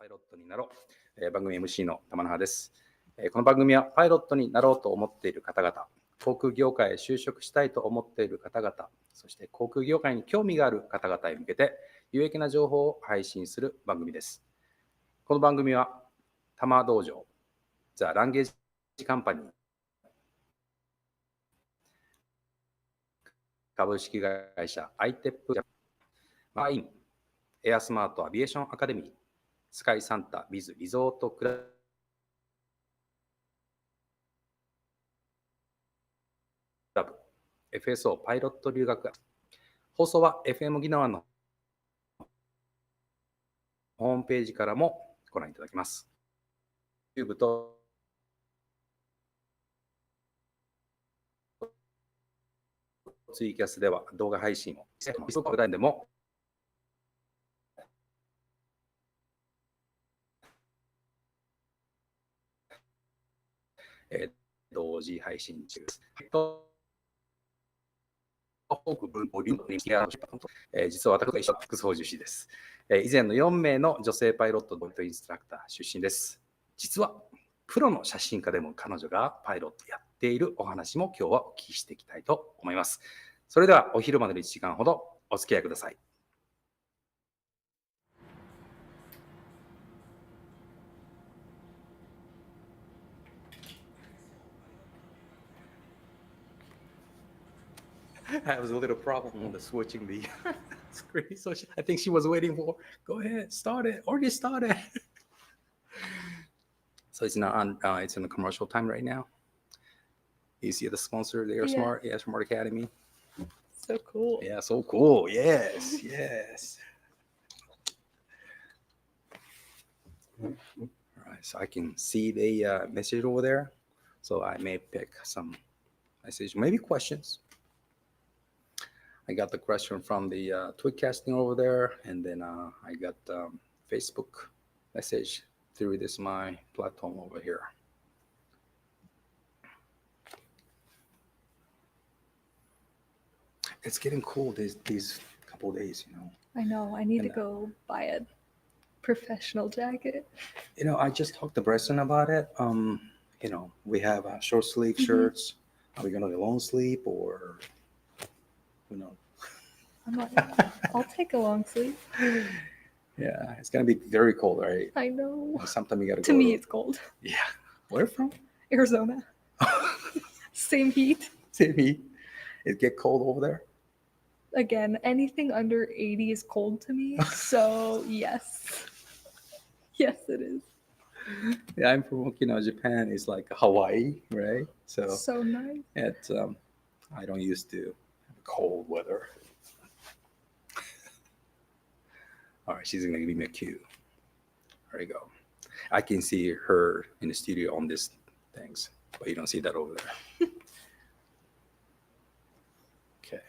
パイロットになろう、番組 MC の玉永です。この番組はパイロットになろうと思っている方々、航空業界へ就職したいと思っている方々、そして航空業界に興味がある方々へ向けて有益な情報を配信する番組です。この番組は玉道場、ザ・ランゲージカンパニー、株式会社 ITEP、マイン、エアスマートアビエーションアカデミー、スカイサンタビズリゾートクラブ、FSO パイロット留学学、放送は FM ぎのわんのホームページからもご覧いただけます。YouTube とツイキャスでは動画配信を、Facebook でも同時配信中です。実は私が一緒の副操縦士です。以前の4名の女性パイロットインストラクター出身です。実はプロの写真家でも彼女がパイロットやっているお話も今日はお聞きしていきたいと思います。それではお昼までの1時間ほどお付き合いください。I was a little problem on the switching the screen, so I think she was waiting for, go ahead, start it, already started. So it's not on, it's in the commercial time right now. You see the sponsor, the AirSmart, yeah, Smart Academy. So cool. Yeah, so cool. Yes, yes. All right, so I can see the message over there. So I may pick some message, maybe questions. I got the question from the Tweetcasting over there, and then I got Facebook message through this my platform over here. It's getting cold these couple of days, you know. I know. I need to go buy a professional jacket. You know, I just talked to Bresson about it. You know, we have short sleeve shirts. Are we gonna do long sleeve or who knows? I'll take a long sleeve. Yeah, it's gonna be very cold, right? I know. Sometime you gotta go. To me, it's cold. Yeah. Where from? Arizona. Same heat. Same heat. It get cold over there? Again, anything under 80 is cold to me. So yes. Yes, it is. Yeah, I'm from Okinawa, Japan. It's like Hawaii, right? So nice. It's I don't used to have cold weather. All right, she's gonna give me a cue. There you go. I can see her in the studio on these things, but you don't see that over there. Okay.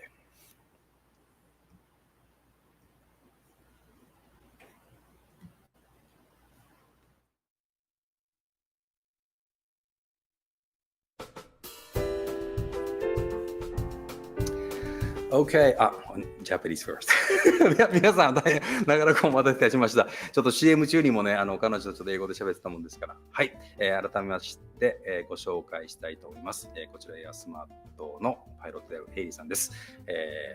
Okay. Japanese first. 皆さん、長らくお待たせいたしました。ちょっと CM 中にもね、彼女とちょっと英語で喋ってたもんですから。はい。改めまして、ご紹介したいと思います。こちらエアスマートのパイロットであるヘイリーさんです。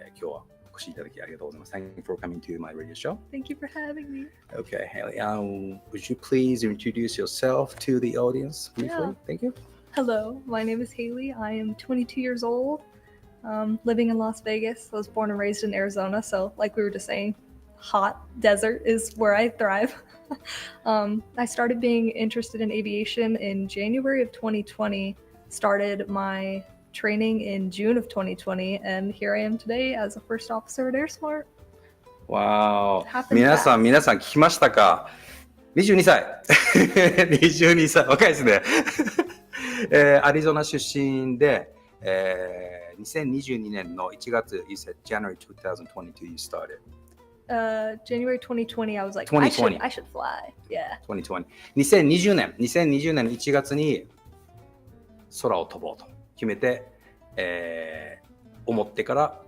今日はお越しいただきありがとうございます。Thank you for coming to my radio show. Thank you for having me. Okay, Haley, would you please introduce yourself to the audience briefly? Yeah. Thank you. Hello, my name is Haley. I am 22 years old, living in Las Vegas. I was born and raised in Arizona, so like we were just saying, hot desert is where I thrive. I started being interested in aviation in January of 2020, started my training in June of 2020, and here I am today as a first officer at AirSmart. Wow. 皆さん聞きましたか？ 22 歳。22歳。若いですね。アリゾナ出身で、2022年の1月、you said January 2022 you started. January 2020, I was like, 2020. I should fly. Yeah. 2020. 2020年の1月に空を飛ぼうと決めて、思ってから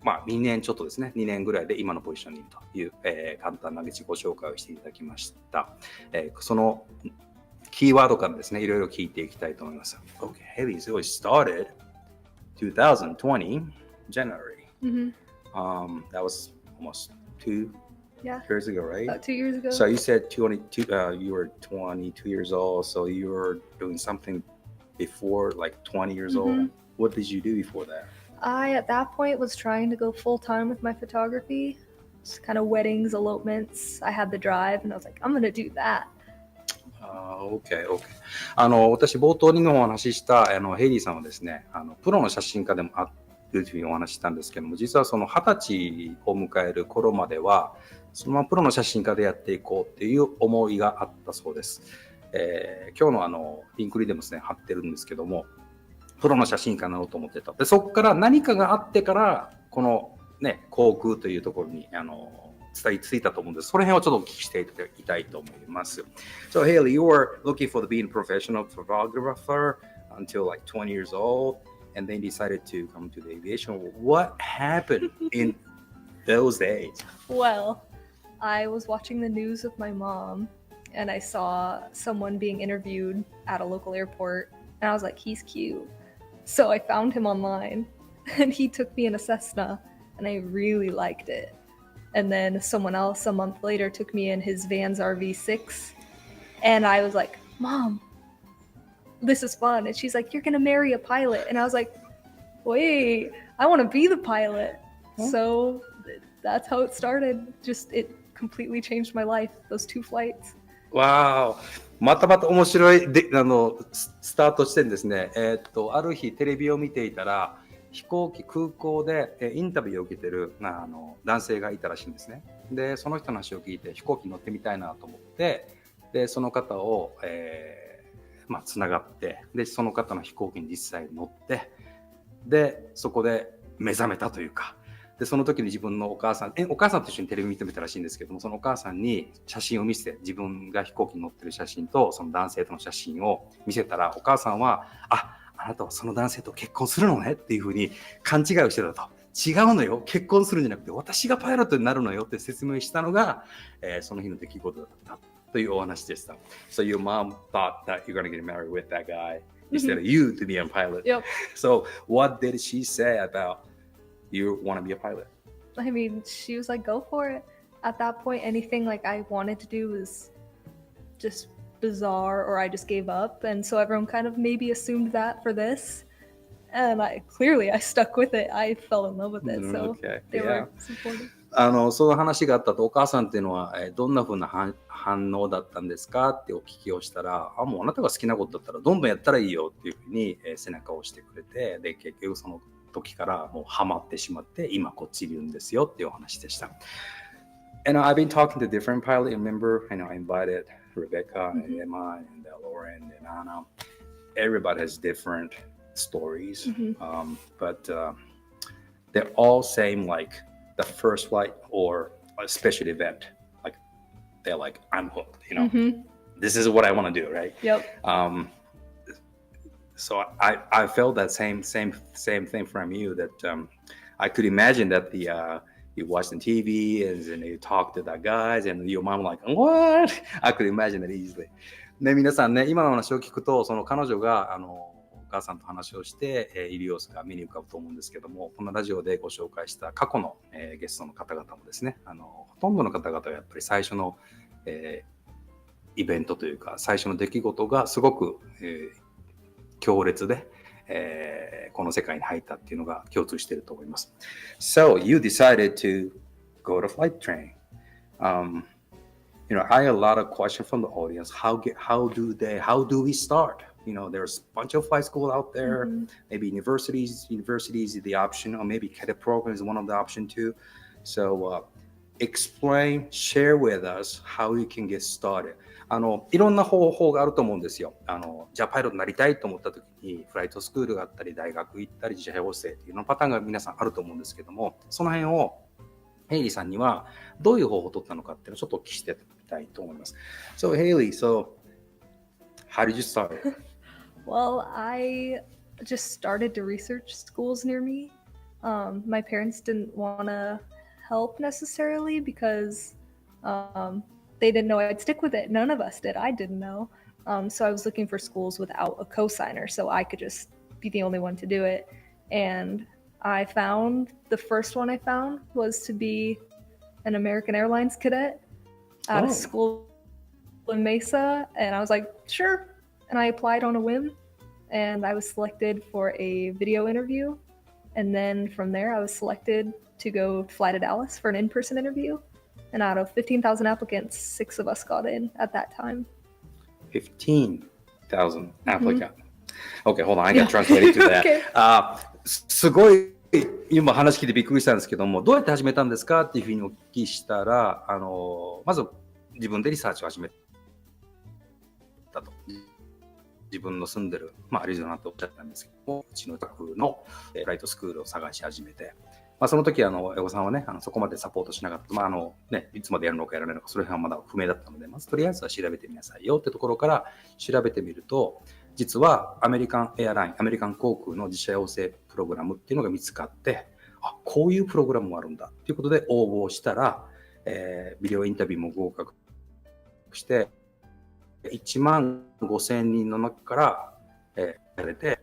2年ちょっとですね、2年ぐらいで今のポジションにいるという、簡単な自己紹介をしていただきました。そのキーワードからですね、いろいろ聞いていきたいと思います。Okay, Haley, so it started 2020 January. That was almost 2 years ago, right? About 2 years ago. So you said you were 22 years old, so you were doing something before like 20 years old. What did you do before that? I, at that point, was trying to go full-time with my photography. Just kind of weddings, elopements. I had the drive, and I was like, I'm going to do that. OK。私、冒頭にもお話ししたヘイリーさんはですね、プロの写真家でもあるというふうにお話ししたんですけども、実はその20歳を迎える頃までは、そのままプロの写真家でやっていこうっていう思いがあったそうです。今日のリンクにでもですね、貼ってるんですけども、プロの写真家になろうと思ってた。で、そこから何かがあってから、このね、航空というところに伝えついたと思うんです。その辺をちょっとお聞きしていきたいと思います。So, Haley, you were looking for being a professional photographer until like 20 years old, and then decided to come to the aviation. What happened in those days? Well, I was watching the news with my mom, and I saw someone being interviewed at a local airport, and I was like, he's cute. So I found him online, and he took me in a Cessna, and I really liked it. And then someone else a month later took me in his Vans RV6. And I was like, Mom, this is fun. And she's like, you're going to marry a pilot. And I was like, wait, I want to be the pilot. So that's how it started. Just, it completely changed my life, those 2 flights. Wow. また面白いスタート地点ですね。ある日テレビを見ていたら、空港でインタビューを受けてる男性がいたらしいんですね。で、その人の話を聞いて飛行機に乗ってみたいなと思って、で、その方を、つながって、で、その方の飛行機に実際に乗って、で、そこで目覚めたというか、で、その時に自分のお母さんと一緒にテレビ見てみたらしいんですけども、そのお母さんに写真を見せて、自分が飛行機に乗ってる写真と、その男性との写真を見せたら、お母さんは、あなたはその男性と結婚するのねっていうふうに勘違いをしてたと。違うのよ。結婚するんじゃなくて、私がパイロットになるのよって説明したのが、その日の出来事だったというお話でした。So your mom thought that you're going to get married with that guy instead of you to be a pilot. Yep. So what did she say about you want to be a pilot? I mean, she was like, go for it. At that point, anything like I wanted to do was just bizarre, or I just gave up. And so everyone kind of maybe assumed that for this. And I stuck with it. I fell in love with it. So they were supportive. その話があったと、お母さんっていうのはどんな風な反応だったんですかってお聞きをしたら、もうあなたが好きなことだったらどんどんやったらいいよっていうふうに背中を押してくれて、で結局その時からもうハマってしまって、今こっちにいるんですよっていうお話でした。And I've been talking to different pilot. Remember, I invited Rebecca and Emma and Lauren and Anna. Everybody has different stories, but they're all same like the first flight or a special event. Like they're like, I'm hooked. This is what I want to do, right? Yep. So I felt that same thing from you. That I could imagine that you watched on TV and then you talked to that guys and your mom like, what? I could imagine it easily. ね、皆さんね、今の話を聞くと、その彼女がお母さんと話をして、いる様子が目に浮かぶと思うんですけども、このラジオでご紹介した過去の、ゲストの方々もですね、ほとんどの方々はやっぱり最初の、イベントというか、最初の出来事がすごく、強烈で、この世界に入ったっていうのが共通していると思います。So you decided to go to flight training. I had a lot of questions from the audience. How do we start? There's a bunch of flight school out there. Maybe universities is the option, or maybe cadet program is one of the option too. So explain, share with us how you can get started. いろんな方法があると思うんですよ。じゃあパイロットになりたいと思った時にフライトスクールがあったり大学行ったり自社養成っていうのパターンが皆さんあると思うんですけども、その辺をHaley さんにはどういう方法を取ったのかっていうのをちょっとお聞きしてみたいと思います。So Haley, how did you start? Well, I just started to research schools near me. My parents didn't want to help necessarily because they didn't know I'd stick with it. None of us did. I didn't know. So I was looking for schools without a cosigner, so I could just be the only one to do it. And the first one I found was to be an American Airlines cadet at a school in Mesa. And I was like, sure. And I applied on a whim. And I was selected for a video interview. And then from there, I was selected to go fly to Dallas for an in-person interview. And out of 15,000 applicants, 6 of us got in at that time. 15,000 applicants. Okay, hold on. I got translated to that. Okay. すごい今話聞いてびっくりしたんですけども、どうやって始めたんですかっていうふうにお聞きしたら、まず自分でリサーチを始めたと。自分の住んでる、アリゾナとおっしゃったんですけども、うちの近くのフライトスクールを探し始めて、その時エゴさんはね、そこまでサポートしなかった、いつまでやるのかやらないのか、それはまだ不明だったので、まずとりあえずは調べてみなさいよってところから調べてみると、実はアメリカンエアライン、アメリカン航空の自社養成プログラムっていうのが見つかって、こういうプログラムもあるんだということで応募したら、ビデオインタビューも合格して、15,000人の中から、やれて、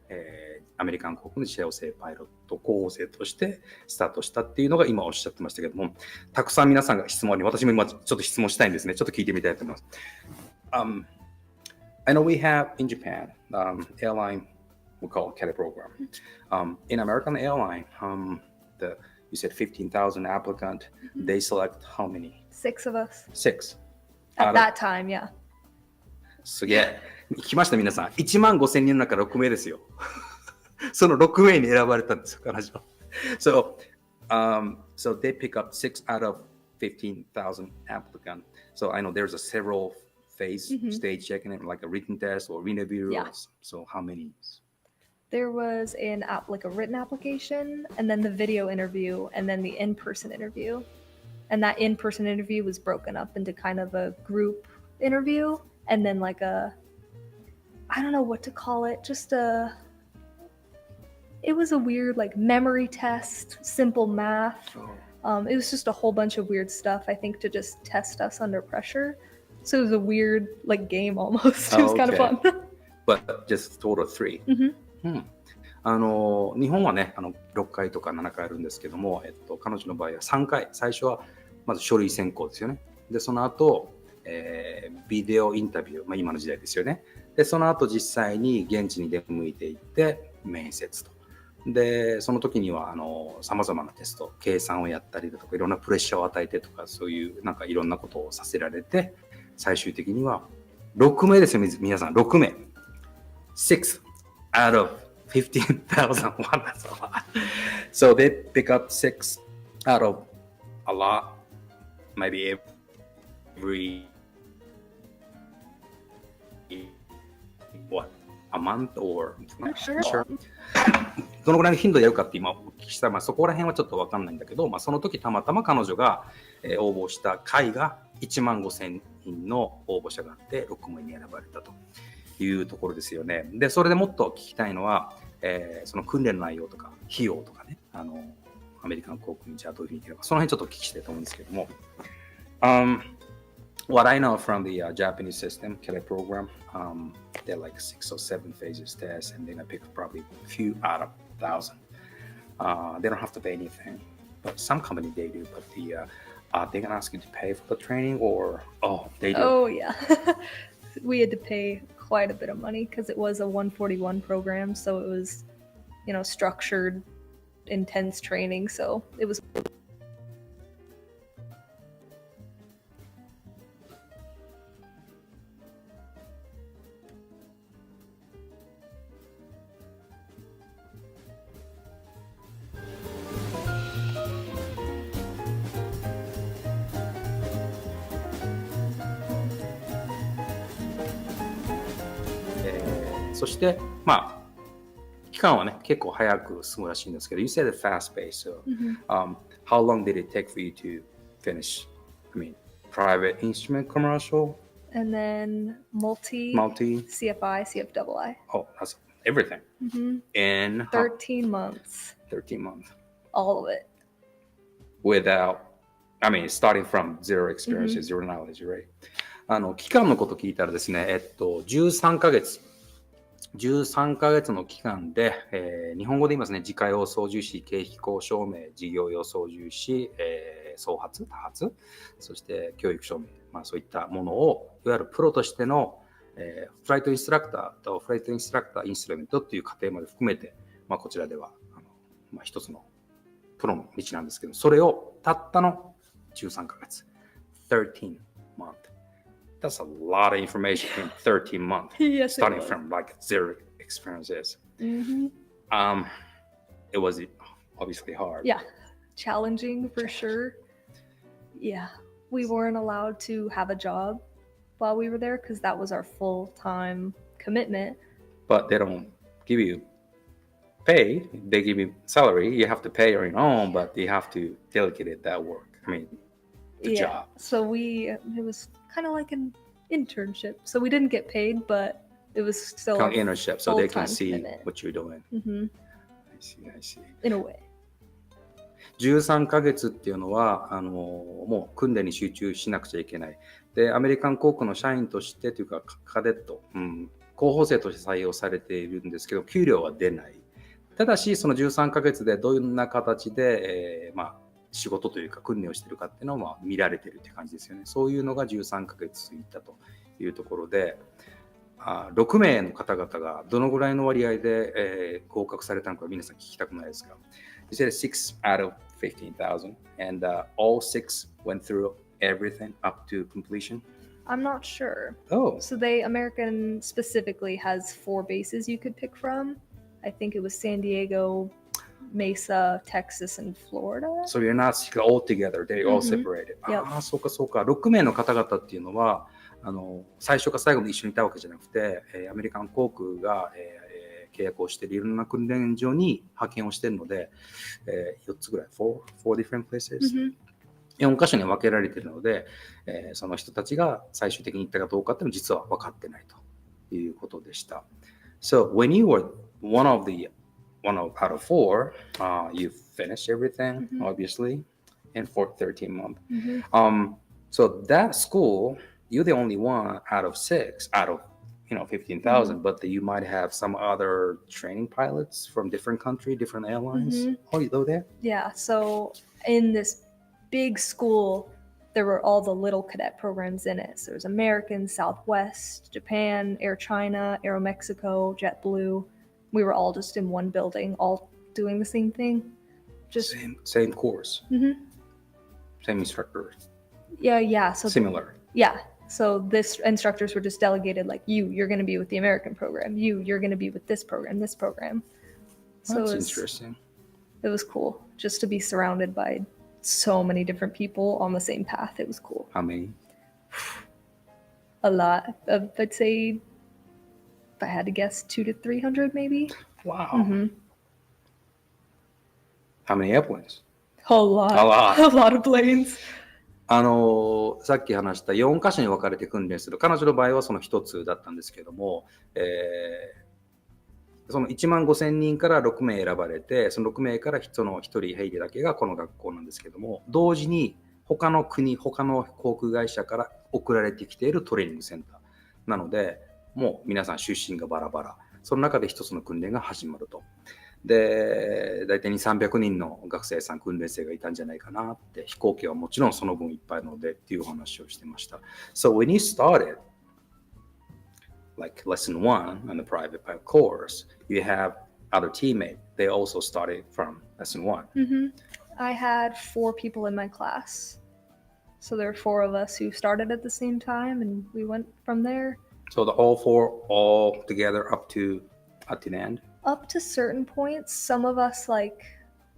アメリカン航空の自社養成パイロット候補生としてスタートしたっていうのが今おっしゃってましたけども、たくさん皆さんが質問に、私も今ちょっと質問したいんですね。ちょっと聞いてみたいと思います。I know we have in Japan, airline we call it cadet program. In American airline, you said 15,000 applicant. They select how many? 6 of us. 6. At that time, yeah. すげえ。来ました皆さん。15,000人の中6名ですよ。その6名に選ばれたんですよ、彼女は。So they pick up 6 out of 15,000 applicants. So I know there's a several phase stage checking it, like a written test or interview. Yeah. So how many? There was a written application, and then the video interview, and then the in-person interview. And that in-person interview was broken up into kind of a group interview, and then I don't know what to call it, it was a weird memory test, simple math. It was just a whole bunch of weird stuff, I think, to just test us under pressure. So it was a weird game almost. It was kind of fun. But just total 3. 日本はね、6回とか7回あるんですけども、彼女の場合は3回。最初はまず書類選考ですよね。で、その後、ビデオインタビュー、今の時代ですよね。で、その後実際に現地に出向いていって面接と。で、その時には様々なテスト、計算をやったりだとか、いろんなプレッシャーを与えてとか、そういういろんなことをさせられて、最終的には6名ですよ、皆さん。6名。6 out of 15,000. That's a lot. So they pick up 6 out of a lot, maybe every a month or not sure. どのぐらいの頻度でやるかって今お聞きしたら、そこら辺はちょっと分かんないんだけど、その時たまたま彼女が、応募した回が15,000人の応募者があって6名に選ばれたというところですよね。で、それでもっと聞きたいのは、その訓練の内容とか費用とかね、アメリカン航空にじゃあどういうふうにいけるか、その辺ちょっとお聞きしたいと思うんですけども。What I know from the Japanese system, cadet program, they're like 6 or 7 phases test, and then I pick probably a few out of 1,000. They don't have to pay anything, but some company they do. But they gonna ask you to pay for the training, or they do. Oh yeah, we had to pay quite a bit of money because it was a 141 program, so it was, structured, intense training. So it was.そして、期間はね、結構早く進むらしいんですけど、You said a fast pace, so how long did it take for you to finish? I mean, private instrument commercial? And then multi, CFI, CFII. Oh, that's everything. In 13 months. 13 months. all of it. Without, I mean, starting from zero experiences, zero knowledge, right? 期間のこと聞いたらですね、13ヶ月の期間で、日本語で言いますね、自家用操縦士、経費交渉名、事業用操縦士、創発、多発、そして教育証明、そういったものを、いわゆるプロとしての、フライトインストラクターとフライトインストラクターインストゥルメントという過程まで含めて、こちらでは一つのプロの道なんですけど、それをたったの13ヶ月、13 month。That's a lot of information in 13 months, Yes, starting from like zero experiences. It was obviously hard. Yeah, challenging for sure. Yeah, we weren't allowed to have a job while we were there because that was our full-time commitment. But they don't give you pay. They give you salary. You have to pay your own, but you have to delegate that work. I mean, the job. So it was kind of like an internship. So we didn't get paid, but it was still Kind of internship, so they can see commitment. what you're doing. I see. In a way. 13ヶ月っていうのはもう訓練に集中しなくちゃいけない。で、アメリカン航空の社員としてというかカデット、候補生として採用されているんですけど、給料は出ない。ただし、その13ヶ月でどんな形で、仕事というか訓練をしているかっていうのは見られているって感じですよね。そういうのが13ヶ月過ぎたというところで、6名の方々がどのぐらいの割合で、合格されたのか皆さん聞きたくないですか？ You said 6 out of 15,000 and all 6 went through everything up to completion? I'm not sure. Oh. So American specifically has 4 bases you could pick from. I think it was San Diego, Mesa, Texas, and Florida. So you're not all together. They're all separated. そうかそうか。6名の方々っていうのは最初か最後に一緒にいたわけじゃなくて、アメリカン航空が、契約をしているいろんな訓練所に派遣をしているので、4つぐらい、4 different places、4カ所に分けられているので、その人たちが最終的に行ったかどうかっていうのは実は分かってないということでした。So when you were one out of 4, you finished everything, obviously, in 13 months. So that school, you're the only one out of 6, out of 15,000, but you might have some other training pilots from different country, different airlines. Oh, you know that? Yeah, so in this big school, there were all the little cadet programs in it. So there's American, Southwest, Japan, Air China, Aero Mexico, JetBlue. We were all just in one building, all doing the same thing. Just same course. Same instructor. Yeah. So similar. Yeah. So this instructors were just delegated like you're going to be with the American program. You're going to be with this program. So That's interesting. It was cool just to be surrounded by so many different people on the same path. It was cool. How many? A lot. I'd say, if I had to guess, 200 to 300 maybe. Wow. How many airplanes? A lot of planes. さっき話した4カ所に分かれて訓練する。彼女の場合はその1つだったんですけども、その15,000人から6名選ばれて、その6名からその1人ヘイリーだけがこの学校なんですけども、同時に他の国、他の航空会社から送られてきているトレーニングセンターなので、もう皆さん出身がバラバラ。その中で一つの訓練が始まると。で、大体200-300人の学生さん、訓練生がいたんじゃないかなって、飛行機はもちろんその分いっぱいなのでっていうお話をしてました。So when you started, like lesson 1 on the private pilot course, you have other teammates. They also started from lesson 1. I had 4 people in my class. So there were 4 of us who started at the same time and we went from there. So all 4 all together up to the end? Up to certain points. Some of us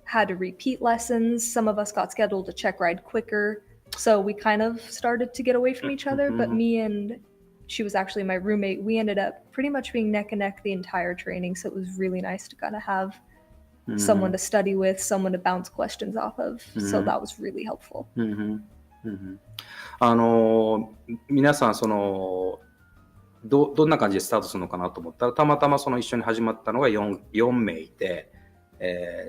had to repeat lessons. Some of us got scheduled to check ride quicker. So we kind of started to get away from each other. But me and she was actually my roommate. We ended up pretty much being neck and neck the entire training. So it was really nice to kind of have someone to study with, someone to bounce questions off of. So that was really helpful. 皆さんどんな感じでスタートするのかなと思ったら、たまたまその一緒に始まったのが 4名いて、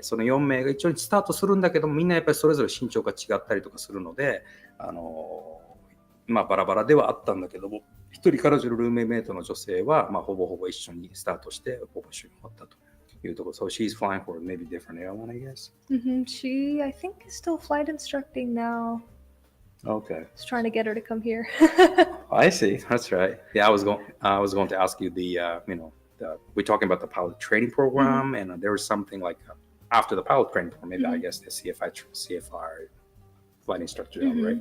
その4名が一応スタートするんだけども、みんなやっぱりそれぞれ身長が違ったりとかするので、バラバラではあったんだけども、一人彼女のルームメイトの女性は、ほぼほぼ一緒にスタートして、ほぼ一緒に終わったというところ。So she's flying for maybe different airline, I guess. She, I think, is still flight instructing now. Okay. I was trying to get her to come here. I see. That's right. Yeah, I was going to ask you we're talking about the pilot training program, and there was something like after the pilot training program, maybe I guess the CFR flight instructor job, right?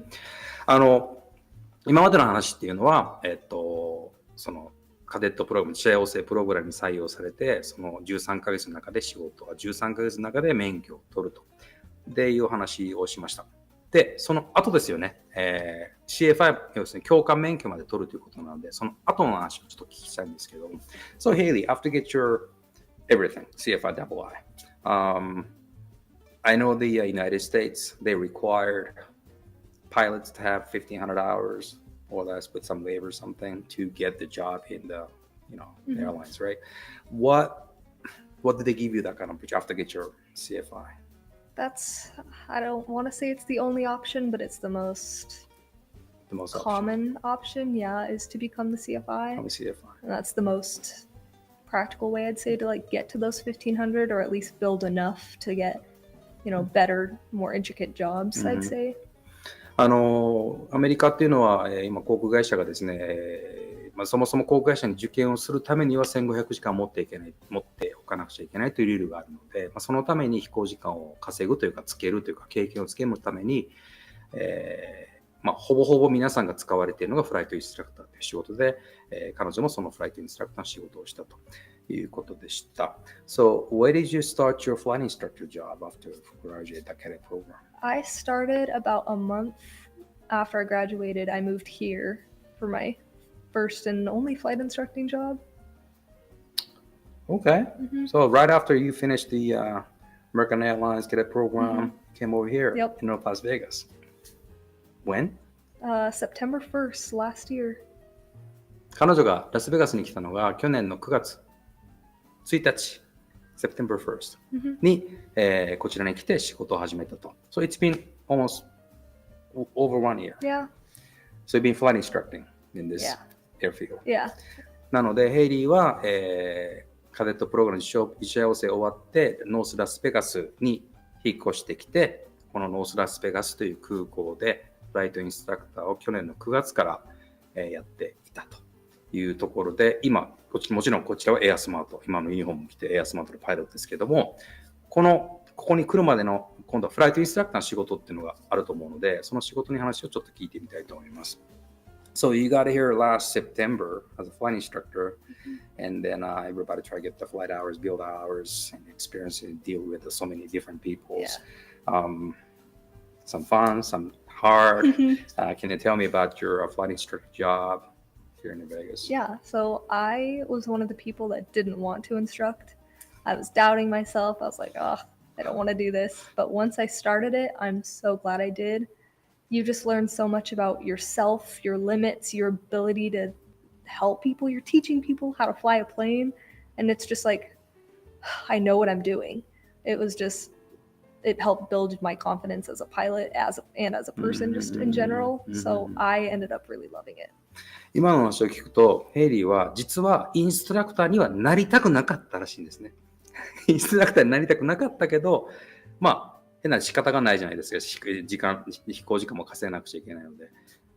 今までの話っていうのは、そのカデットプログラム、試合養成プログラムに採用されて、その13ヶ月の中で13ヶ月の中で免許を取ると。でいう話をしました。で、その後ですよね、CFI、要するに教官免許まで取るということなので、その後の話をちょっと聞きたいんですけど、So Haley, after get your everything, CFI double I know the United States, they required pilots to have 1,500 hours or less with some labor or something to get the job in the, the airlines, right? What did they give you that kind of after get your CFI? I don't want to say it's the only option, but it's the most common option, is to become the CFI. And that's the most practical way, I'd say, to like get to those 1,500 or at least build enough to get, better, more intricate jobs, I'd say. アメリカっていうのは、今航空会社がですね、そもそも航空会社に受験をするためには1500時間持っておかなくちゃいけないというルールがあるので、そのために飛行時間を稼ぐというかつけるというか経験をつけるために、ほぼほぼ皆さんが使われているのがフライトインストラクターという仕事で、彼女もそのフライトインストラクターの仕事をしたということでした。So, where did you start your flight instructor job after graduate that cadet program? I started about a month after I graduated. I moved here for my first and only flight instructing job. Okay. So right after you finished the American Airlines cadet program, came over here in North Las Vegas. When? September 1st, last year. 彼女がラスベガスに来たのが去年の9月1日、September 1st に、こちらに来て仕事を始めたと。So it's been almost over 1 year. Yeah. So you've been flight instructing in this airfield. Yeah. なので、ヘイリーは、カデットプログラムの自社養成終わって、ノースラスベガスに引っ越してきて、このノースラスベガスという空港で、フライトインストラクターを去年の9月から、やっていたというところで、今、もちろんこちらはエアスマート、今のユニフォームを着てエアスマートのパイロットですけども、ここに来るまでの今度はフライトインストラクターの仕事っていうのがあると思うので、その仕事の話をちょっと聞いてみたいと思います。So you got here last September as a flight instructor, and then everybody try to get the flight hours, build hours, and experience and deal with so many different people. Some fun, some hard. Can you tell me about your flight instructor job here in Vegas? Yeah, so I was one of the people that didn't want to instruct. I was doubting myself. I was like, I don't want to do this. But once I started it, I'm so glad I did. You just learn so much about yourself, your limits, your ability to help people. You're teaching people how to fly a plane. And it's just like, I know what I'm doing. It helped build my confidence as a pilot and as a person just in general. So I ended up really loving it. 今の話を聞くと、ヘイリーは実はインストラクターにはなりたくなかったらしいんですね。インストラクターになりたくなかったけど、変な仕方がないじゃないですか。飛行時間も稼がなくちゃいけないので。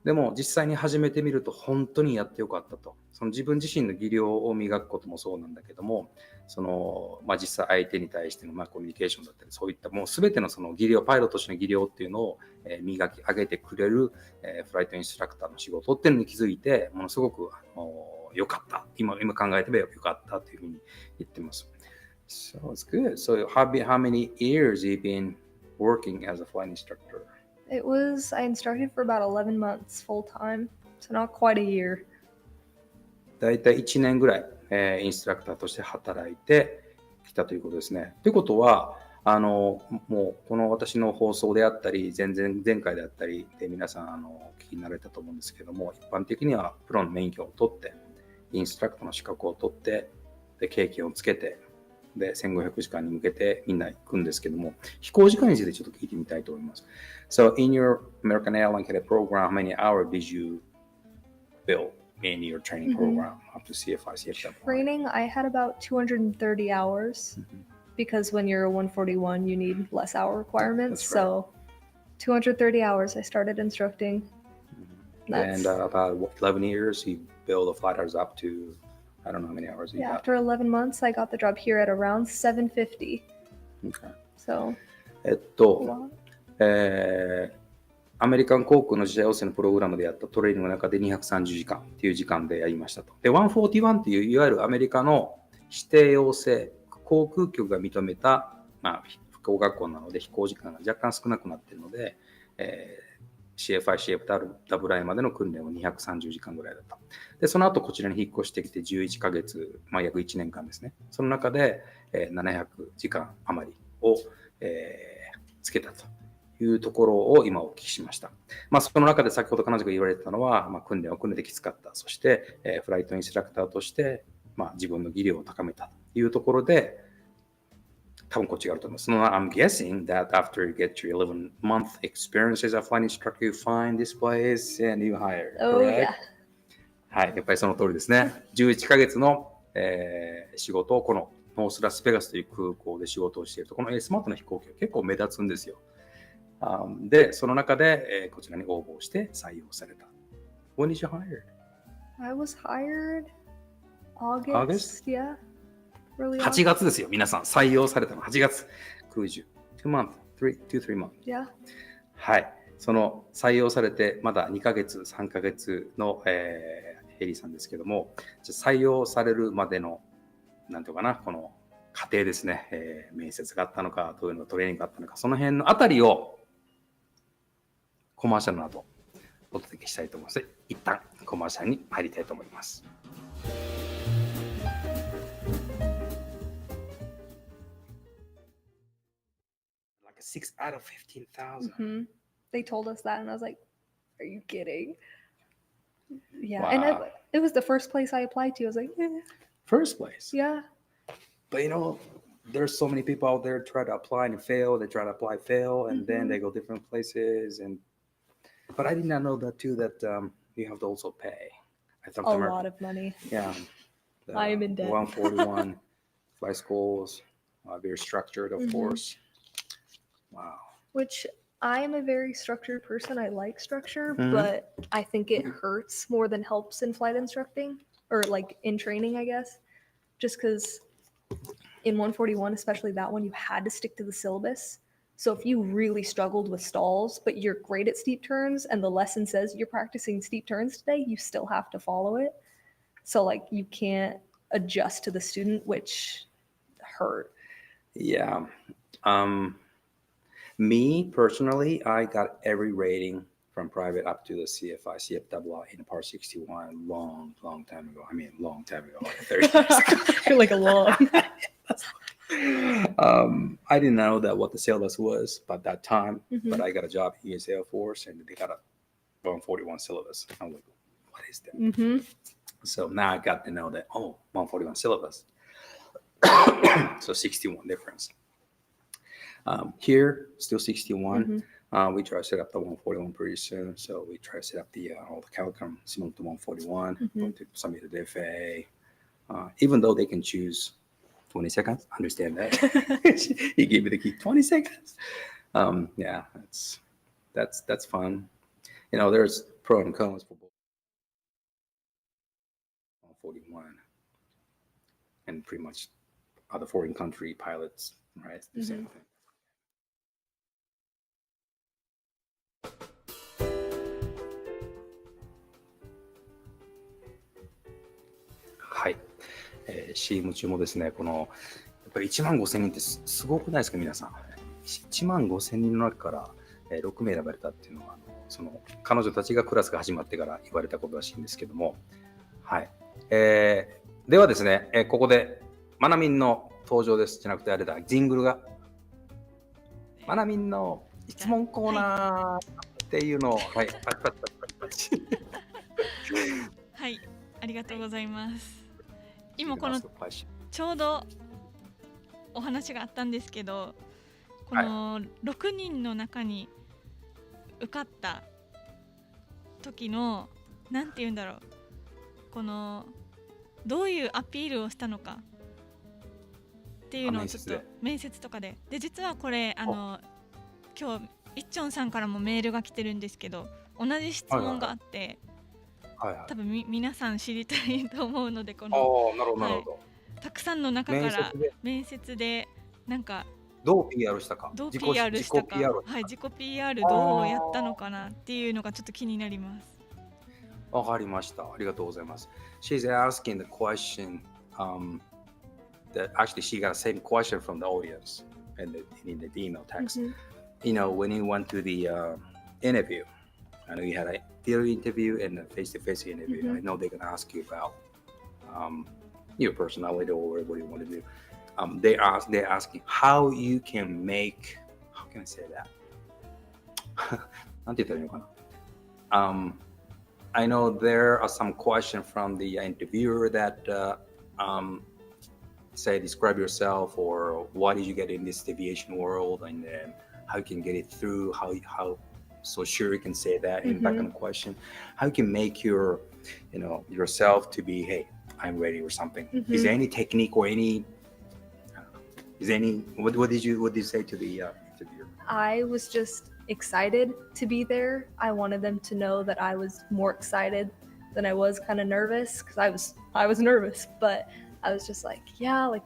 でも実際に始めてみると本当にやってよかったと。その自分自身の技量を磨くこともそうなんだけども、実際相手に対してのコミュニケーションだったり、そういったもう全てのその技量、パイロットとしての技量っていうのを磨き上げてくれるフライトインストラクターの仕事っていうのに気づいて、ものすごく良かった。今考えてみれば良かったというふうに言ってます。So it's good. So how many years you've been working as a flight instructor? I instructed for about 11 months full time, so not quite a year. だいたい1年ぐらい、インストラクターとして働いてきたということですね。ということは、もうこの私の放送であったり、前回であったりで皆さんお聞きになられたと思うんですけども、一般的にはプロの免許を取って、インストラクターの資格を取って、で経験をつけて、で1500時間に向けてみんな行くんですけども、飛行時間についてちょっと聞いてみたいと思います。So in your American Airline Cadet program, how many hours did you build in your training program up to CFI, CFW? Training, I had about 230 hours because when you're a 141, you need less hour requirements. That's right. So 230 hours I started instructing. And about 11 years, you build the flight hours up to, I don't know how many hours you got. After 11 months, I got the job here at around 750. Okay. So, アメリカン航空の自社養成のプログラムでやったトレーニングの中で230時間っていう時間でやりましたと。で、141っていういわゆるアメリカの指定養成、航空局が認めた、飛行学校なので飛行時間が若干少なくなっているので、CFI、CFWI までの訓練を230時間ぐらいだった。で、その後こちらに引っ越してきて11ヶ月、約1年間ですね。その中で、700時間余りを、つけたというところを今お聞きしました。その中で先ほど彼女が言われてたのは、訓練を組んできつかった。そして、フライトインストラクターとして、自分の技量を高めたというところで、多分こっちがあると思います。I'm guessing that after you get your 11-month experience as a flight instructor, you find this place and you hire. Oh, yeah. はい、やっぱりその通りですね。11ヶ月の、仕事をこのノースラスベガスという空港で仕事をしていると、この S マートの飛行機が結構目立つんですよ。で、その中で、こちらに応募して採用された。When did you hire? I was hired August? Yeah. 8月ですよ、皆さん。採用されたの8月。2 months, 3 months. Yeah. はい。その採用されてまだ2ヶ月、3ヶ月の、ヘリーさんですけども、採用されるまでの、なんていうかな、この過程ですね、面接があったのか、どういうのトレーニングがあったのか、その辺のあたりをコマーシャルの後、お届けしたいと思います。一旦コマーシャルに入りたいと思います。6 out of 15,000. They told us that, and I was like, "Are you kidding?" Yeah, Wow. and it was the first place I applied to. I was like, First place. Yeah. But there's so many people out there try to apply and fail. They try to apply, fail, and then they go different places. But I did not know that too. That you have to also pay. I thought A lot of money. Yeah. I am in debt. 141 flight schools, very structured, of course. Wow. Which I am a very structured person. I like structure, but I think it hurts more than helps in flight instructing or like in training, I guess. Just because in 141, especially that one, you had to stick to the syllabus. So if you really struggled with stalls, but you're great at steep turns and the lesson says you're practicing steep turns today, you still have to follow it. So like you can't adjust to the student, which hurt. Yeah. Me personally, I got every rating from private up to the CFI, CFWI in Part 61 long time ago. I mean, long time ago, like 30 years ago. You're like a long. I didn't know that what the syllabus was by that time, but I got a job at US Air Force and they got a 141 syllabus. I'm like, what is that? So now I got to know that, 141 syllabus. So 61 difference. Here, still 61. We try to set up the 141 pretty soon. So we try to set up the all the curriculum similar to 141, going to submit the FAA. Even though they can choose 20 seconds, understand that. He gave me the key, 20 seconds. Yeah, that's fun. There's pros and cons for both 141 and pretty much other foreign country pilots, right? It's the same thing. はい、CM 中もですね、やっぱり1万5000人ってすごくないですか、皆さん。1万5000人の中から6名選ばれたっていうのは、彼女たちがクラスが始まってから言われたことらしいんですけども、はい。ではですね、ここでマナミンの登場です。じゃなくてあれだ、ジングルが。マナミンの質問コーナーっていうのを、はい、パチパチパチパチパチ。はい、ありがとうございます。今このちょうどお話があったんですけど、この6人の中に受かった時のなんて言うんだろう、このどういうアピールをしたのかっていうのをちょっと面接とかで実はこれ今日いっちょんさんからもメールが来てるんですけど、同じ質問があって、多分皆さん知りたいと思うので、このなるほどなるほど、たくさんの中から面接でなんかどう PR したか、どう PR したか、自己 PR どうやったのかなっていうのがちょっと気になります。わかりました。ありがとうございます。She's asking the question, that actually she got the same question from the audience in the email text. You know, when you went to the interview, I know you had a video interview and a face-to-face interview. I know they're going to ask you about your personality or what you want to do. They're asking how you can make, how can I say that? なんて言ったらいいのかな。I know there are some questions from the interviewer that say describe yourself or why did you get in this aviation world and then how you can get it through, how so sure you can say that in back on the question, how you can make your yourself to be, hey, I'm ready or something. Is there any technique or any is there any what did you say to the interviewer? I was just excited to be there. I wanted them to know that I was more excited than I was kind of nervous, because I was nervous, but I was just like, yeah, like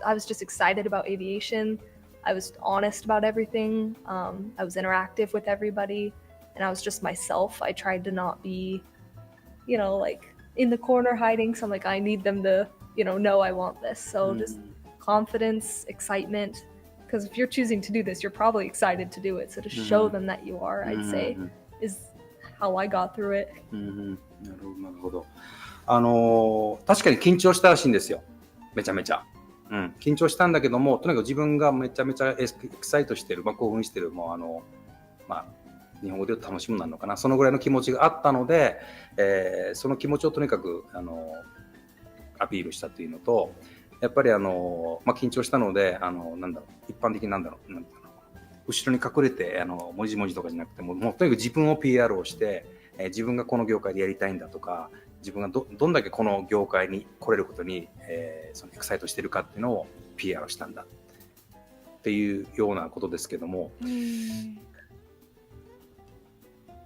I was just excited about aviation. I was honest about everything. I was interactive with everybody, and I was just myself. I tried to not be, like in the corner hiding. So I'm like, I need them to, know I want this. So just confidence, excitement. Because if you're choosing to do this, you're probably excited to do it. So to show them that you are, I'd say, is how I got through it. なるほど。確かに緊張したらしいんですよ。めちゃめちゃ。緊張したんだけども、とにかく自分がめちゃめちゃエキサイトしてる、興奮してる、もう日本語で言うと楽しむなのかな、そのぐらいの気持ちがあったので、その気持ちをとにかくアピールしたというのと、やっぱり緊張したので一般的に後ろに隠れて文字文字とかじゃなくてもうとにかく自分を PR をして、自分がこの業界でやりたいんだとか、自分が どんだけこの業界に来れることに、そのエキサイトしてるかっていうのを PR したんだっていうようなことですけども、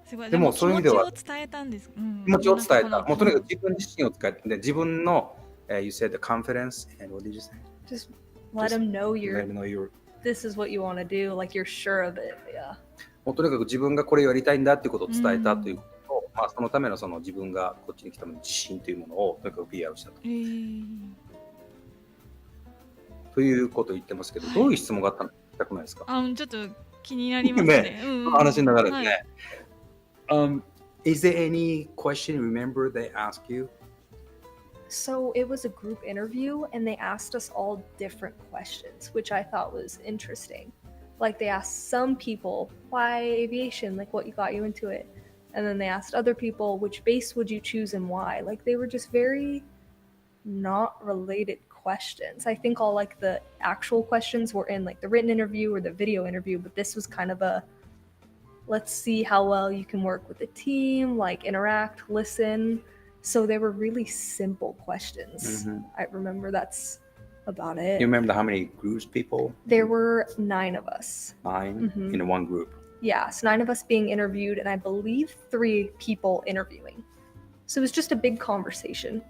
すごい。でもそういう意味では気持ちを伝えたんです。気持ちを伝えた。もうとにかく自分自身を使って自分のyou said the confidence, and what did you say? Just let them know this is what you want to do, like you're sure of it. Yeah. もうとにかく自分がこれをやりたいんだっていうことを伝えたということと、そのためのその自分がこっちに来たのに自信というものをとにかく PR したと。ということを言ってますけど、どういう質問があったのか聞きたくないですか？ちょっと気になりますね。話の流れですね。Is there any question remember they asked you? So it was a group interview and they asked us all different questions, which I thought was interesting. Like they asked some people, why aviation? Like what got you into it? And then they asked other people, which base would you choose and why? Like they were just very not related questions. I think all like the actual questions were in like the written interview or the video interview, but this was kind of a let's see how well you can work with the team, like interact, listen. So they were really simple questions. I remember that's about it. You remember how many groups people? There were 9 of us. 9 in one group. Yeah, so 9 of us being interviewed and I believe 3 people interviewing. So it was just a big conversation.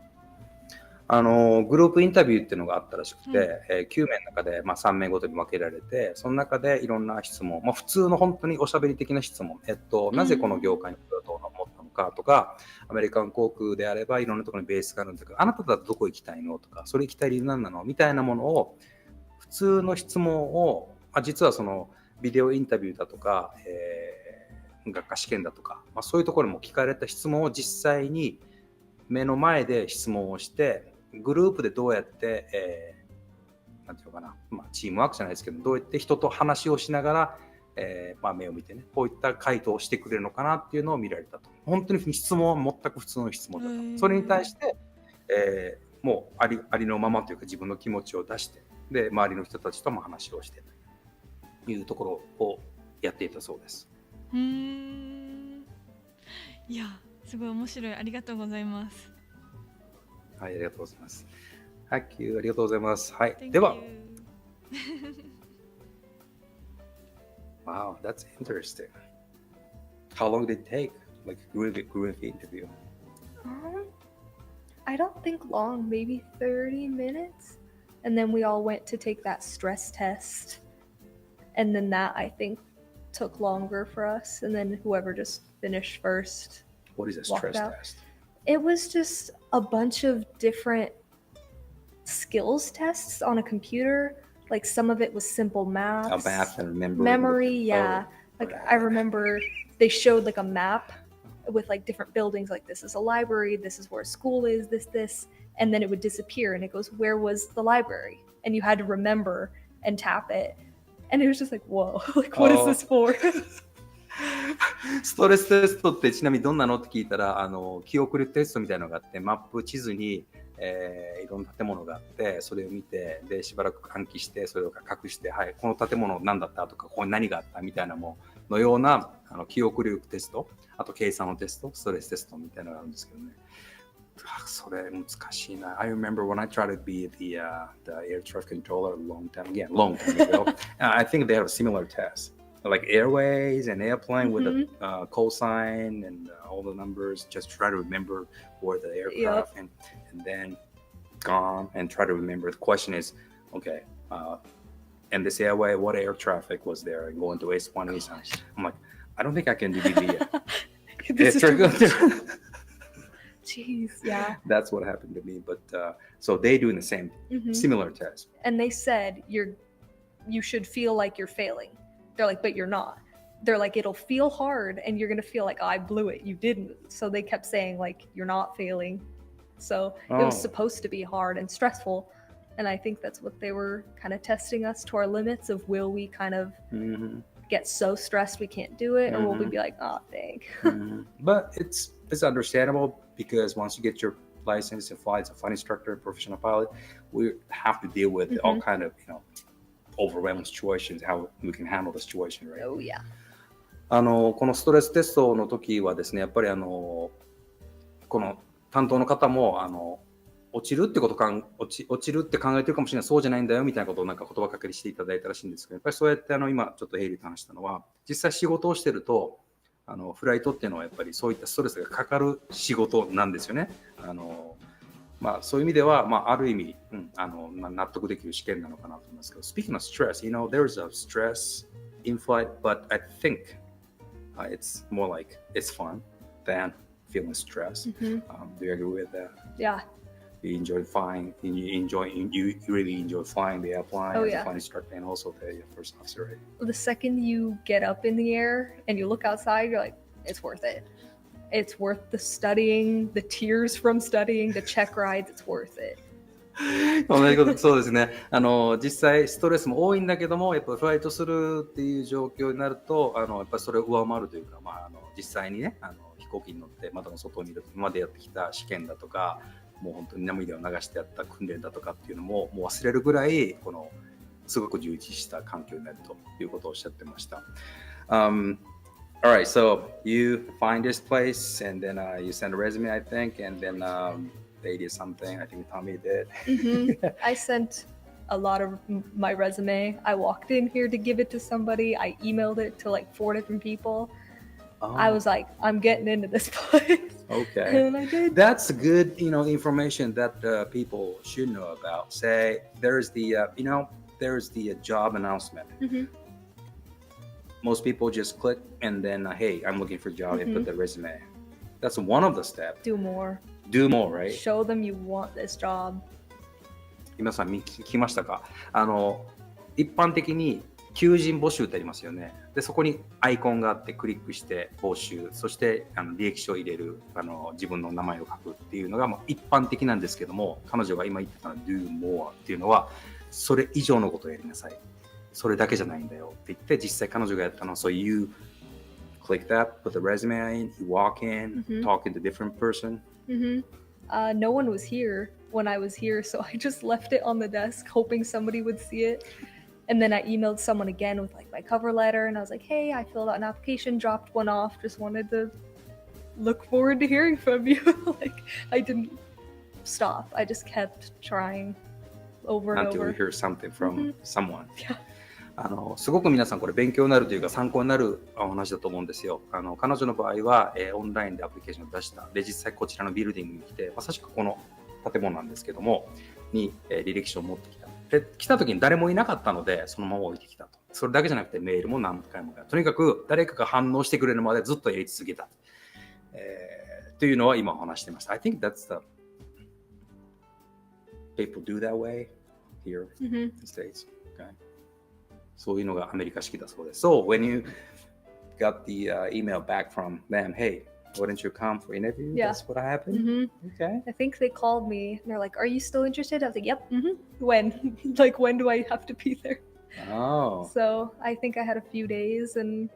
グループインタビューっていうのがあったらしくて、9名の中で、3名ごとに分けられて、その中でいろんな質問、普通の本当におしゃべり的な質問、なぜこの業界に来ようと思ったのかとか、アメリカン航空であればいろんなところにベースがあるんだけど、あなただとどこ行きたいのとか、それ行きたい理由何なのみたいなものを、普通の質問を、実はそのビデオインタビューだとか、学科試験だとか、そういうところも聞かれた質問を実際に目の前で質問をして、グループでどうやって、なんていうのかな、チームワークじゃないですけど、どうやって人と話をしながら、目を見てね、こういった回答をしてくれるのかなっていうのを見られたと。本当に質問は全く普通の質問だった。それに対して、もうありのままというか自分の気持ちを出してで、周りの人たちとも話をしてというところをやっていたそうです。いや、すごい面白い。ありがとうございます。はい、ありがとうございます。ありがとうございます。はい、 Thank では。you. Wow, that's interesting. How long did it take? Like really the interview? I don't think long, maybe 30 minutes. And then we all went to take that stress test. And then that, I think, took longer for us. And then whoever just finished first. What is a stress test? It was just a bunch of different skills tests on a computer. Like some of it was simple math. Math and memory, yeah. Like I remember they showed like a map with like different buildings, like this is a library, this is where a school is, this, and then it would disappear and it goes, where was the library? And you had to remember and tap it. And it was just like, whoa, like what is this for? ストレステストってちなみにどんなのって聞いたら、記憶力テストみたいなのがあって、マップ地図に、いろんな建物があって、それを見て、でしばらく暗記して、それを隠して、はい、この建物何だったとか、ここに何があったみたいなのような記憶力テスト、あと計算のテスト、ストレステストみたいなのがあるんですけどね。それ難しいな。I remember when I tried to be the air traffic controller a long time ago. I think they have a similar test. Like airways and airplane with the call sign and all the numbers, just try to remember where the aircraft and then gone and try to remember. The question is, okay, in this airway, what air traffic was there? And going to S1, S1. I'm like, I don't think I can do the Jeez, yeah. That's what happened to me. But so they doing the same, similar test. And they said you should feel like you're failing. They're like, but you're not. They're like, it'll feel hard and you're going to feel like, oh, I blew it. You didn't. So they kept saying like, you're not failing. So it was supposed to be hard and stressful. And I think that's what they were kind of testing us to our limits of, will we kind of get so stressed we can't do it, or will we be like, oh, dang. But it's understandable, because once you get your license to fly as a flight instructor, professional pilot, we have to deal with all kind of, overwhelming situations, how we can handle the situation, right? Oh, yeah. このストレステストの時はですね、やっぱりこの担当の方も落ちるって考えてるかもしれない、そうじゃないんだよみたいなことをなんか言葉かけしていただいたらしいんですけど、やっぱりそうやって今ちょっとヘイリーと話したのは、実際仕事をしてるとフライトっていうのはやっぱりそういったストレスがかかる仕事なんですよね。そういう意味では、ある意味、納得できる試験なのかなと思いますけど、Speaking of stress, there's a stress in flight, but I think it's more like it's fun than feeling stress. Do you agree with that? Yeah. You enjoy flying, you really enjoy flying the airplane as a flight instructor and also the first officer, right? The second you get up in the air and you look outside, you're like, it's worth it. It's worth the studying, the tears from studying, the check rides, it's worth it. 同じこと、そうですね。実際ストレスも多いんだけども、やっぱフライトするっていう状況になると、やっぱりそれを上回るというか、実際にね、飛行機に乗って窓の外にいる今までやってきた試験だとか、もう本当に涙を流してやった訓練だとかっていうのももう忘れるぐらいすごく充実した環境になるということをおっしゃってました。Alright, so you find this place and then you send a resume, I think, and then they did something. I think Tommy did. I sent a lot of my resume. I walked in here to give it to somebody. I emailed it to like 4 different people. I was like, I'm getting into this place. Okay. And I did. That's good, information that people should know about. Say there's the, there's the job announcement. Most people just click and then, hey, I'm looking for a job and put the resume. That's one of the steps. Do more. Do more, right? Show them you want this job. 皆さん聞きましたか？一般的に求人募集ってありますよね。で、そこにアイコンがあってクリックして募集、そして履歴書を入れる、自分の名前を書くっていうのが一般的なんですけども、彼女が今言ってたの do more っていうのはそれ以上のことをやりなさい。それだけじゃないんだよって言って、実際彼女がやったのは、so you click that, put the resume in, you walk in, talking to different person, No one was here when I was here, so I just left it on the desk hoping somebody would see it. And then I emailed someone again with like my cover letter, and I was like, hey, I filled out an application, dropped one off, just wanted to look forward to hearing from you. Like, I didn't stop. I just kept trying over and Until over. you hear something from someone. Yeah. すごく皆さんこれ勉強になるというか参考になるお話だと思うんですよ。彼女の場合は、オンラインでアプリケーションを出した。で、実際こちらのビルディングに来て、まさしくこの建物なんですけども、に、履歴書を持ってきた。で、来た時に誰もいなかったので、そのまま置いてきたと。それだけじゃなくてメールも何回もとにかく誰かが反応してくれるまでずっとやり続けた。というのは今お話してました。I think that's the people do that way here in the States. Okay. そういうのがアメリカ式だそうです。So when you got the email back from them, hey, why didn't you come for interview? Yeah. That's what happened. Okay. I think they called me and they're like, are you still interested? I was like, yep. When? Like, when do I have to be there? Oh. So I think I had a few days, and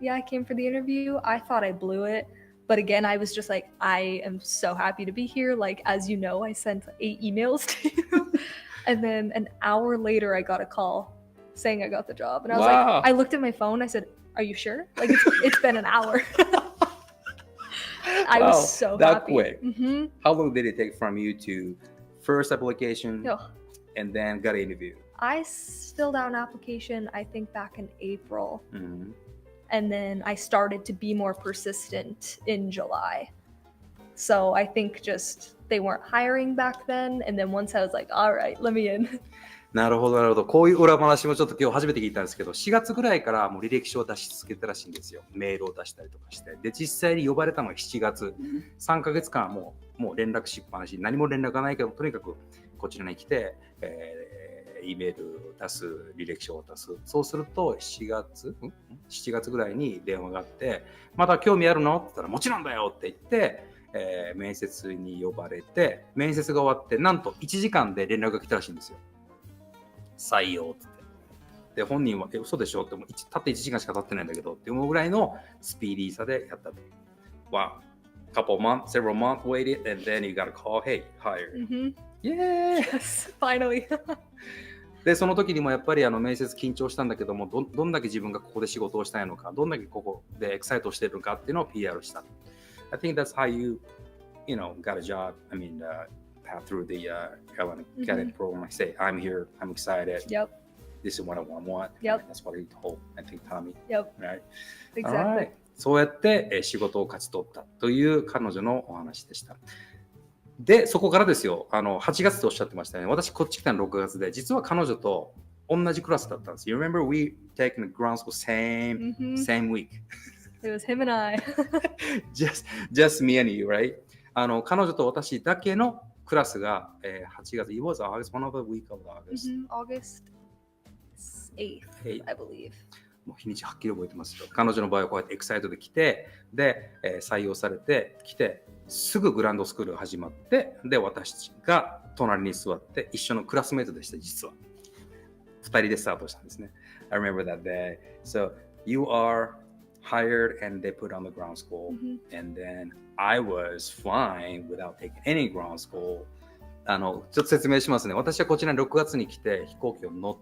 yeah, I came for the interview. I thought I blew it. But again, I was just like, I am so happy to be here. Like, as you know, I sent 8 emails to you. And then an hour later, I got a call saying I got the job. And I was like, I looked at my phone. I said, are you sure? Like, it's been an hour. I was so that happy. Quick. How long did it take from you to first application and then got an interview? I filled out an application, I think, back in April. And then I started to be more persistent in July. So I think just they weren't hiring back then. And then once I was like, all right, let me in. なるほど、なるほど。こういう裏話もちょっと今日初めて聞いたんですけど、4月ぐらいからもう履歴書を出し続けたらしいんですよ。メールを出したりとかして。で、実際に呼ばれたのが7月。3ヶ月間もう連絡しっぱなし。何も連絡がないけど、とにかくこちらに来て、E メールを出す、履歴書を出す。そうすると7月ぐらいに電話があって、また興味あるのって言ったら、もちろんだよって言って、面接に呼ばれて、面接が終わって、なんと1時間で連絡が来たらしいんですよ。採用って。で、本人は、嘘でしょって、たった1時間しか経ってないんだけどって思うぐらいのスピーディーさでやったと。Wow. Couple months, several months waited, and then you got a call, hey, hired. Yeah! Yes, finally. で、その時にもやっぱり面接緊張したんだけども、どんだけ自分がここで仕事をしたいのか、どんだけここでエキサイトしてるのかっていうのを PR した。I think that's how you got a job. I mean, through the cadet program. I say, I'm here, I'm excited. Yep. This is what I want. Yep. That's what he told, I think, Tommy. Yep. Right? Exactly. Right. そうやって仕事を勝ち取ったという彼女のお話でした。で、そこからですよ。8月とおっしゃってましたね。私、こっち来たの6月で、実は彼女と同じクラスだったんです。You remember we taking the ground school same week? It was him and I. just me and you, right? 彼女と私だけのクラスが、8月、It was August, one of the week of August. August 8th, I believe. もう日にちはっきり覚えてますよ。彼女の場合はこうやってエキサイトで来て、で、採用されて来て、すぐグランドスクールが始まって、で、私が隣に座って一緒のクラスメイトでした、実は。2人でスタートしたんですね。I remember that day. So, you are hired and they put on the ground school. And then I was flying without taking any ground school. ちょっと説明しますね。私はこちらに6月に来て飛行機を乗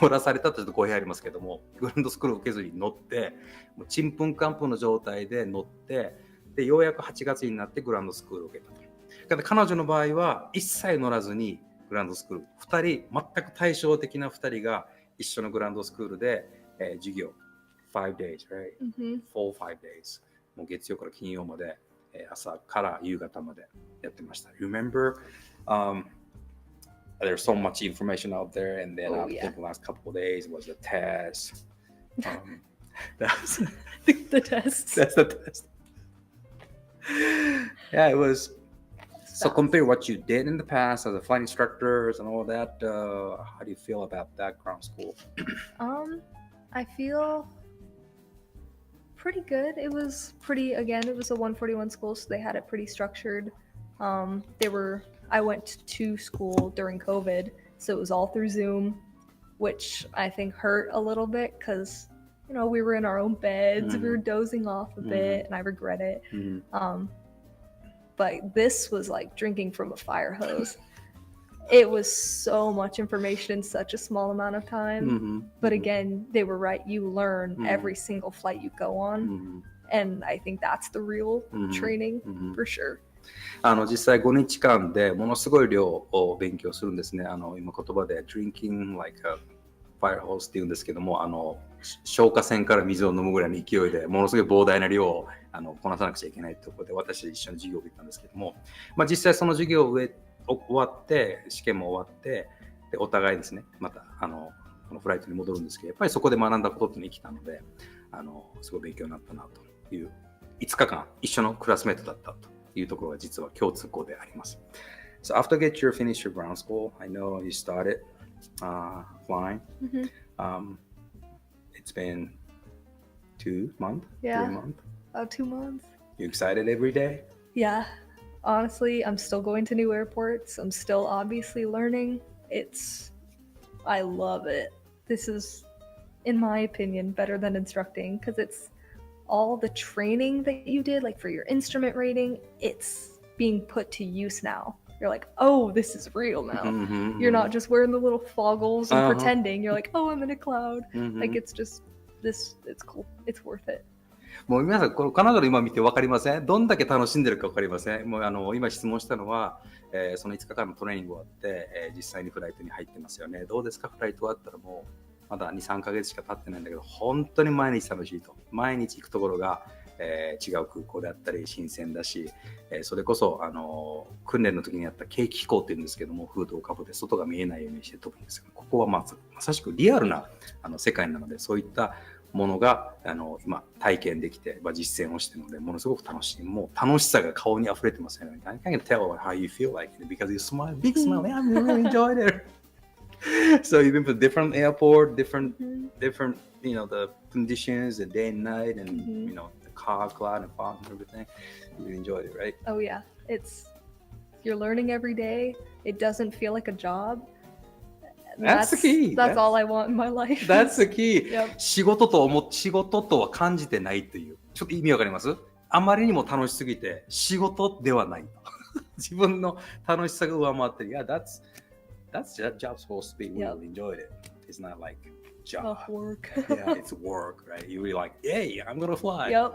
らされたとちょっと語弊ありますけども、グランドスクールを受けずに乗って、もうちんぷんかんぷんの状態で乗って、で、ようやく8月になってグランドスクールを受けたと。だから彼女の場合は一切乗らずにグランドスクール、2人、全く対照的な2人が一緒のグランドスクールで、授業、5 days, right? Full 5 days. もう月曜から金曜まで、朝から夕方までやってました。Remember, there's so much information out there, and then I think the last couple of days was the test. That's the test. That's the test. Yeah, it was. So compare what you did in the past as a flight instructors and all that. How do you feel about that ground school? I feel pretty good. It was it was a 141 school, so they had it pretty structured. I went to school during COVID, so it was all through Zoom, which I think hurt a little bit because, we were in our own beds, we were dozing off a bit, and I regret it. but this was like drinking from a fire hose. It was so much information in such a small amount of time. But again, they were right. You learn every single flight you go on. And I think that's the real training for sure. 実際5日間でものすごい量を勉強するんですね。今言葉で drinking like a fire hose って言うんですけども、消火栓から水を飲むぐらいの勢いでものすごい膨大な量をこなさなくちゃいけないところで私一緒に授業を受けたんですけども、実際その授業を終わって試験も終わってでお互いですねまたこのフライトに戻るんですけど、やっぱりそこで学んだことって生きたのですごい勉強になったなという5日間一緒のクラスメートだったというところが実は共通項であります。So after you finish your ground school, I know you started flying. It's been 2 months? Yeah. 3 months? About 2 months. You excited every day? Yeah. Honestly, I'm still going to new airports. I'm still obviously learning. I love it. This is, in my opinion, better than instructing because it's all the training that you did, like for your instrument rating, it's being put to use now. You're like, oh, this is real now. You're not just wearing the little foggles and pretending. You're like, oh, I'm in a cloud. Like it's just it's cool. It's worth it. もう皆さん、このカナダの今見て分かりません？どんだけ楽しんでるか分かりません？もう今質問したのは、その5日間のトレーニング終わって、実際にフライトに入ってますよね。どうですか？フライト終わったらもうまだ 2,3 ヶ月しか経ってないんだけど、本当に毎日楽しいと。毎日行くところが、違う空港であったり新鮮だし、それこそ訓練の時にやった景気飛行っていうんですけども、フードをかぶって外が見えないようにして飛ぶんですけど、ここはまさしくリアルな世界なので、そういったものが今体験できて、実践をしているので、ものすごく楽しい。もう楽しさが顔に溢れてますよね。I can tell how you feel like it because you smile, big smile. I really enjoyed it. So you've been to different airport, different, the conditions, the day and night, and the cloud and fog and everything. You enjoyed it, right? Oh yeah, you're learning every day. It doesn't feel like a job. That's the key. That's all I want in my life. That's the key. Yep. 仕事とは感じてないという。ちょっと意味わかります？あまりにも楽しすぎて仕事ではない。自分の楽しさが上回ってる。Yeah, that's job supposed to be. We really enjoyed it. It's not like job. Work. Yeah, it's work, right? You really like, hey, I'm gonna fly. Yep.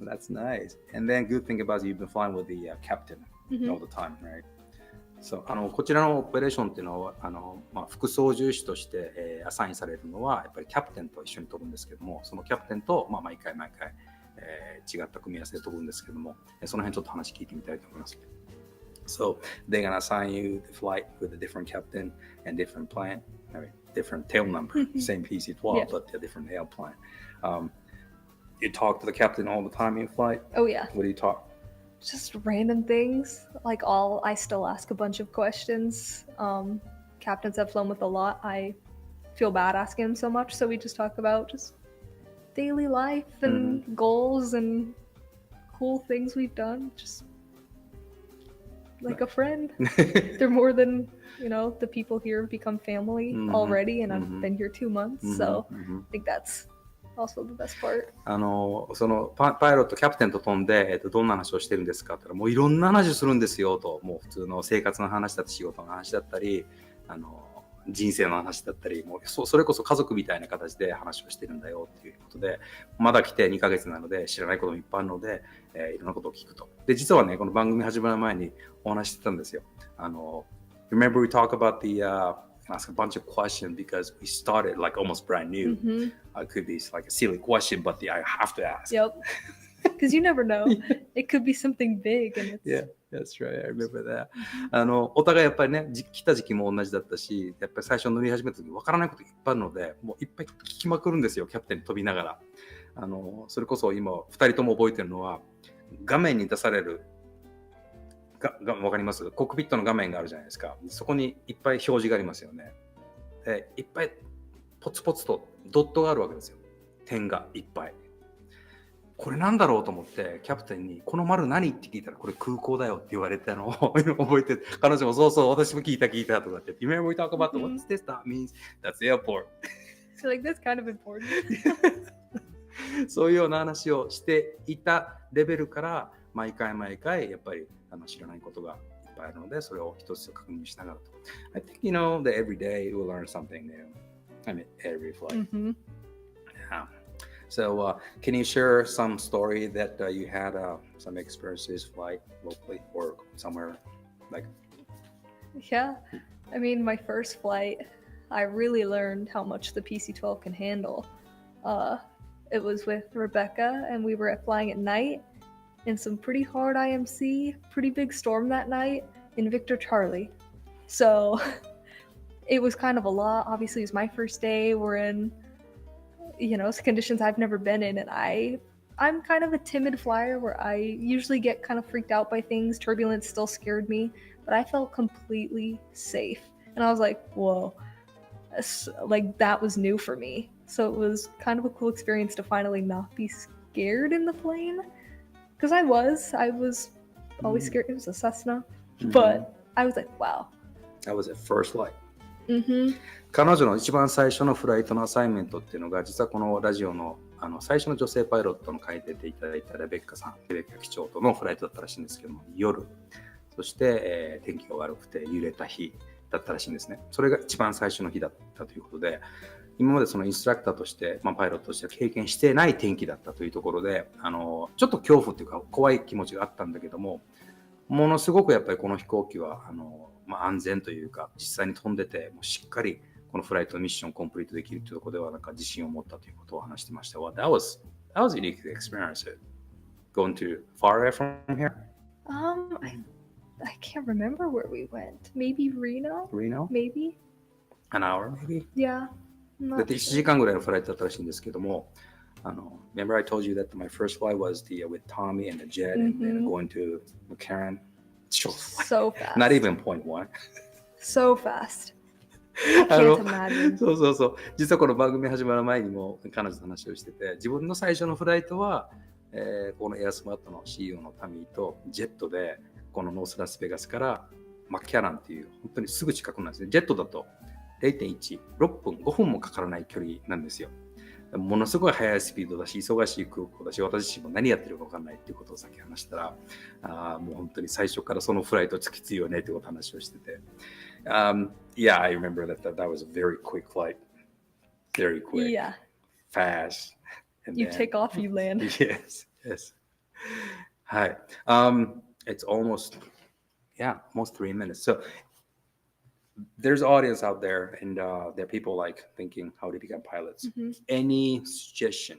That's nice. And then good thing about you've been flying with the captain all the time, right? So, こちらのオペレーションっていうのは副操縦士として、アサインされるのはやっぱりキャプテンと一緒に飛ぶんですけども、そのキャプテンと、毎回、違った組み合わせで飛ぶんですけども、その辺ちょっと話聞いてみたいと思います。So they're gonna assign you the flight with a different captain and different plane, different tail number, same PC-12, but a different airplane. You talk to the captain all the time in flight? Oh yeah. What do you talk? Just random things. I still ask a bunch of questions. Captains I've flown with a lot. I feel bad asking them so much, so we just talk about just daily life and goals and cool things we've done. Just like a friend. They're more than, the people here have become family already, and I've been here 2 months, so I think that's also the best part. そのパイロットキャプテンと飛んで、どんな話をしてるんですかって言ったら、もういろんな話をするんですよと、もう普通の生活の話だったり仕事の話だったり、人生の話だったり、もうそれこそ家族みたいな形で話をしてるんだよっていうことで、まだ来て2ヶ月なので知らないこともいっぱいあるので、いろんなことを聞くと。で、実はね、この番組始まる前にお話してたんですよ。Remember we talk about ask a bunch of questions because we started like almost brand new. It could be like a silly question, but I have to ask. Yep. Because you never know. It could be something big. And Yeah, that's right. I remember that. お互いやっぱりね、来た時期も同じだったし、やっぱり最初乗り始めた時分からないこといっぱいあるので、もういっぱい聞きまくるんですよ、キャプテンに飛びながら。それこそ今、2人とも覚えてるのは、画面に出される、わかります？コックピットの画面があるじゃないですか。そこにいっぱい表示がありますよね。で、いっぱいポツポツとドットがあるわけですよ。点がいっぱい。これなんだろうと思ってキャプテンにこの丸何って聞いたらこれ空港だよって言われたのを覚えて、彼女もそうそう私も聞いたとかって Remember we talk about what's this? That means that's the airport. So like that's kind of important. そういうような話をしていたレベルから毎回やっぱり知らないことがいっぱいあるので、それを一つ確認しながらと。I think that every day we'll learn something new. I mean, every flight. Yeah. So, can you share some story that you had some experiences flight locally or somewhere like? Yeah, I mean, my first flight, I really learned how much the PC-12 can handle. It was with Rebecca, and we were flying at night in some pretty hard IMC, pretty big storm that night in Victor Charlie. So it was kind of a lot. Obviously, it was my first day. We're in, conditions I've never been in, and I'm kind of a timid flyer where I usually get kind of freaked out by things. Turbulence still scared me, but I felt completely safe. And I was like, whoa, like that was new for me. So it was kind of a cool experience to finally not be scared in the plane. Because I was always scared. It was a Cessna, but I was like, wow. That was at first flight. 彼女の一番最初のフライトのアサイメントっていうのが、実はこのラジオの最初の女性パイロットの回で出ていただいたレベッカ機長とのフライトだったらしいんですけども、夜、そして、天気が悪くて揺れた日だったらしいんですね。それが一番最初の日だったということで、今までそのインストラクターとして、パイロットとして経験してない天気だったというところで、ちょっと恐怖っていうか怖い気持ちがあったんだけども、ものすごくやっぱりこの飛行機は安全というか、実際に飛んでてもうしっかりこのフライトのミッションをコンプリートできるというところではなんか自信を持ったということを話してました。Well, that was a unique experience. Going to far away from here? I can't remember where we went. Maybe Reno? Maybe? An hour, maybe? Yeah. だって1時間ぐらいのフライトだったらしいんですけども、remember I told you that my first flight was with Tommy and the jet and then going to McCarran? So fast. Not even 0.1. So fast. I can't imagine. そう。実はこの番組始まる前にも彼女と話をしてて、自分の最初のフライトは、このエアスマートの CEO のタミーとジェットでこのノースラスベガスからマッキャランっていう本当にすぐ近くなんですね。ジェットだと 0.1、6分、5分もかからない距離なんですよ。ものすごい速いスピードだし、忙しい空港だし、私自身も何やってるか分かんないっていうことをさっき話したら、もう本当に最初からそのフライトきついよねってことを話をしてて。Yeah, I remember that was a very quick flight. Very quick. Yeah. Fast. You take off, you land. Yes. はい。It's almost 3 minutes. So there's audience out there and there are people like thinking how to become pilots. Any suggestion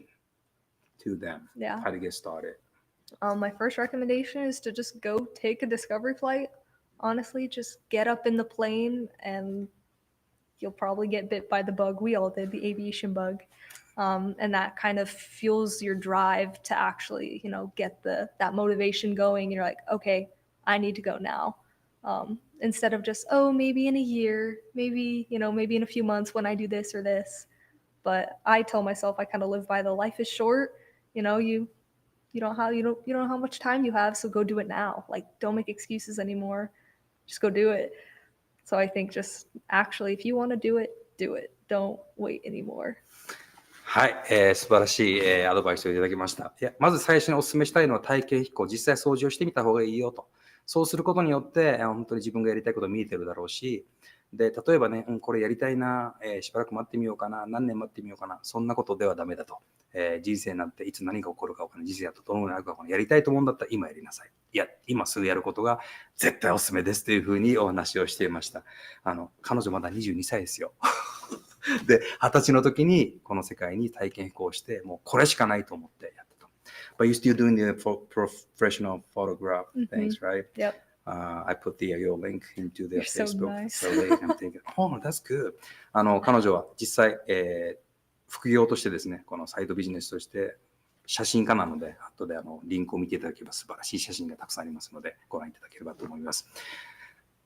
to them how to get started? My first recommendation is to just go take a discovery flight. Honestly, just get up in the plane and you'll probably get bit by the bug. We all did, the aviation bug. And that kind of fuels your drive to actually, get that motivation going. And you're like, okay, I need to go now. Instead of just, maybe in a year, maybe in a few months when I do this or this. But I tell myself I kind of live by the life is short. You don't know how much time you have, so go do it now. Like, don't make excuses anymore. Just go do it. So I think just actually, if you want to do it, do it. Don't wait anymore. はい、素晴らしい、アドバイスをいただきました。まず最初にお勧めしたいのは体験飛行、実際操縦をしてみた方がいいよと。そうすることによって、本当に自分がやりたいこと見えてるだろうし、で、例えばね、これやりたいな、しばらく待ってみようかな、何年待ってみようかな、そんなことではダメだと。人生なんていつ何が起こるか分からない。人生だとどのぐらいあるか分からない。やりたいと思うんだったら今やりなさい。いや、今すぐやることが絶対おすすめですというふうにお話をしていました。彼女まだ22歳ですよ。で、20歳の時にこの世界に体験飛行して、もうこれしかないと思ってやったと。But you're still doing the professional photograph things, right? Yep. I put your link into their You're Facebook. So nice. So I'm thinking, oh, that's good. 彼女は実際、副業としてですね、このサイドビジネスとして写真家なので、後でリンクを見ていただければ素晴らしい写真がたくさんありますので、ご覧いただければと思います。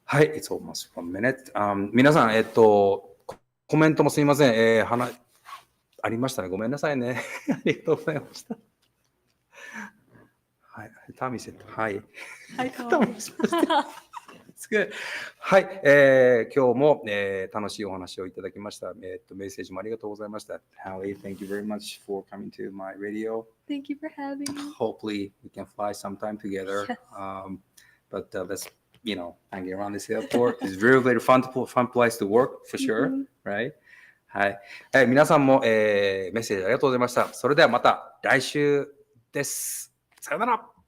はい、It's almost 1 minute. 皆さん、コメントもすみません。ありましたね。ごめんなさいね。ありがとうございました。はい、タミーセット。はい。Hi, Tom. good. はい、今日も、楽しいお話をいただきました。メッセージもありがとうございました。Hallie, thank you very much for coming to my radio. Thank you for having me. Hopefully, we can fly sometime together. Yes. But let's, hanging around this airport. It's very, very fun place to work, for sure, right? はい、皆さんも、メッセージありがとうございました。それではまた来週です。さよなら。